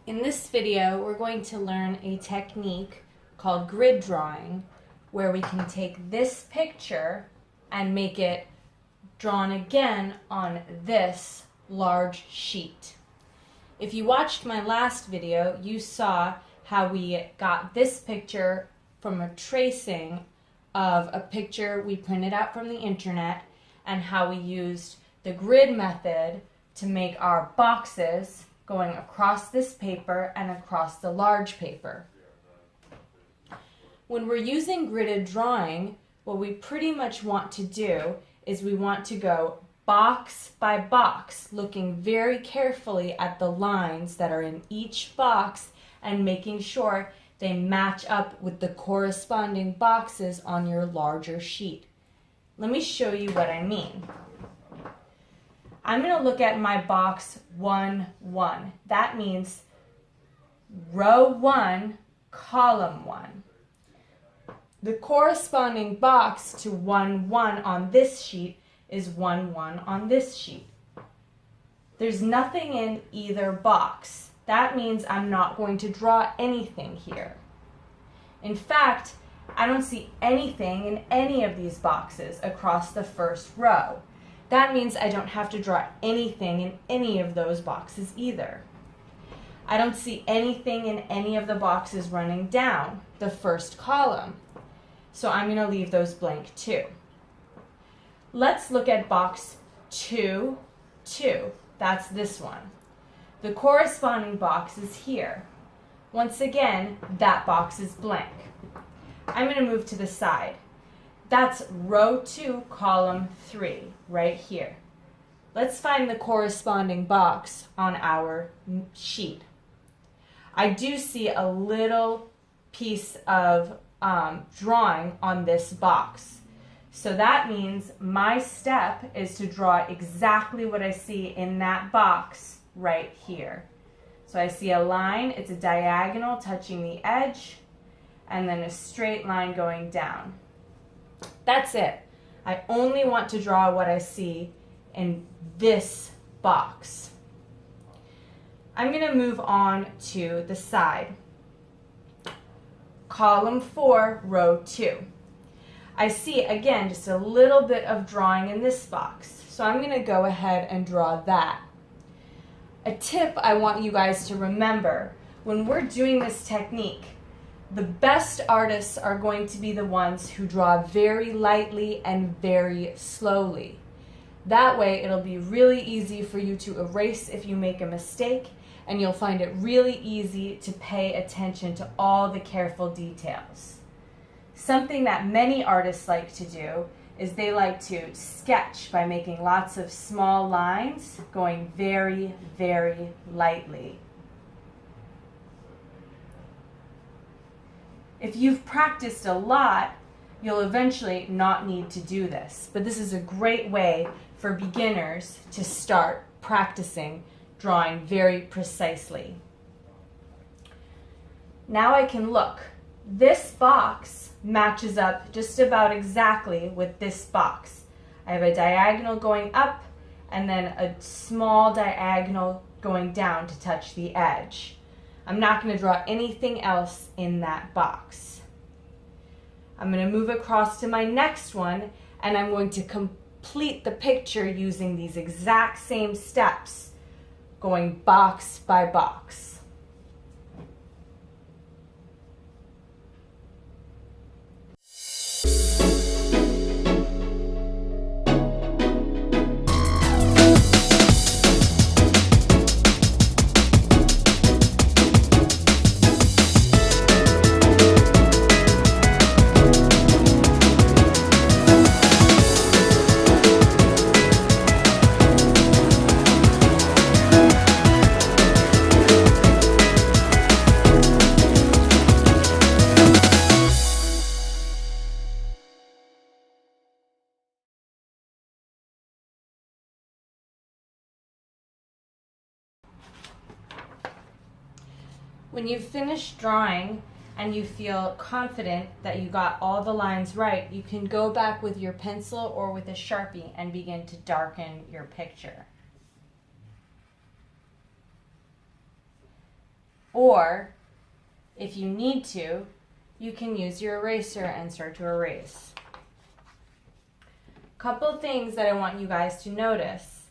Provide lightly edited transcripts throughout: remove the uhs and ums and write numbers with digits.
In this video, we're going to learn a technique called grid drawing, where we can take this picture and make it drawn again on this large sheet. If you watched my last video, you saw how we got this picture from a tracing of a picture we printed out from the internet, and how we used the grid method to make our boxes going across this paper and across the large paper. When we're using gridded drawing, what we pretty much want to do is we want to go box by box, looking very carefully at the lines that are in each box and making sure they match up with the corresponding boxes on your larger sheet. Let me show you what I mean. I'm going to look at my box 1, 1. That means row 1, column 1. The corresponding box to 1, 1 on this sheet is 1, 1 on this sheet. There's nothing in either box. That means I'm not going to draw anything here. In fact, I don't see anything in any of these boxes across the first row. That means I don't have to draw anything in any of those boxes either. I don't see anything in any of the boxes running down the first column, so I'm going to leave those blank too. Let's look at box 2, 2. That's this one. The corresponding box is here. Once again, that box is blank. I'm going to move to the side. That's row 2, column 3, right here. Let's find the corresponding box on our sheet. I do see a little piece of drawing on this box. So that means my step is to draw exactly what I see in that box right here. So I see a line, it's a diagonal touching the edge, and then a straight line going down. That's it. I only want to draw what I see in this box. I'm going to move on to the side. Column 4, row 2. I see, again, just a little bit of drawing in this box. So I'm going to go ahead and draw that. A tip I want you guys to remember when we're doing this technique: the best artists are going to be the ones who draw very lightly and very slowly. That way it'll be really easy for you to erase if you make a mistake, and you'll find it really easy to pay attention to all the careful details. Something that many artists like to do is they like to sketch by making lots of small lines going very, very lightly. If you've practiced a lot, you'll eventually not need to do this. But this is a great way for beginners to start practicing drawing very precisely. Now I can look. This box matches up just about exactly with this box. I have a diagonal going up and then a small diagonal going down to touch the edge. I'm not going to draw anything else in that box. I'm going to move across to my next one, and I'm going to complete the picture using these exact same steps, going box by box. When you've finished drawing and you feel confident that you got all the lines right, you can go back with your pencil or with a Sharpie and begin to darken your picture. Or if you need to, you can use your eraser and start to erase. Couple things that I want you guys to notice.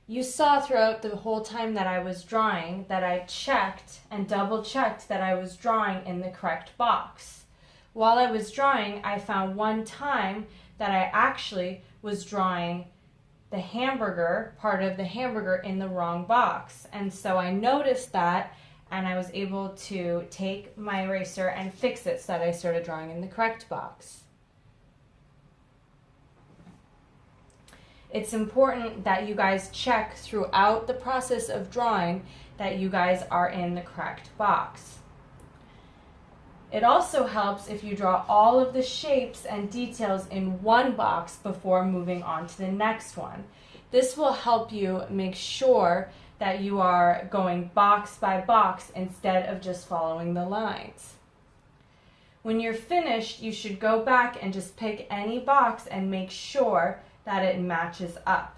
You saw throughout the whole time that I was drawing that I checked and double checked that I was drawing in the correct box. While I was drawing, I found one time that I actually was drawing the hamburger, part of the hamburger, in the wrong box. And so I noticed that, and I was able to take my eraser and fix it so that I started drawing in the correct box. It's important that you guys check throughout the process of drawing that you guys are in the correct box. It also helps if you draw all of the shapes and details in one box before moving on to the next one. This will help you make sure that you are going box by box instead of just following the lines. When you're finished, you should go back and just pick any box and make sure that it matches up.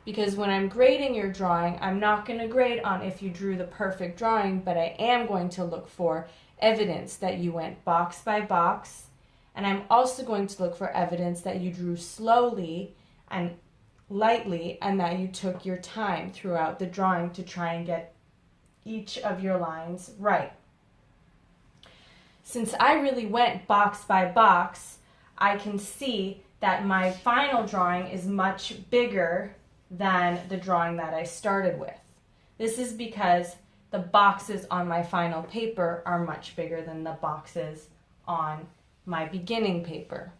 Because when I'm grading your drawing, I'm not going to grade on if you drew the perfect drawing, but I am going to look for evidence that you went box by box, and I'm also going to look for evidence that you drew slowly and lightly and that you took your time throughout the drawing to try and get each of your lines right. Since I really went box by box, I can see that my final drawing is much bigger than the drawing that I started with. This is because the boxes on my final paper are much bigger than the boxes on my beginning paper.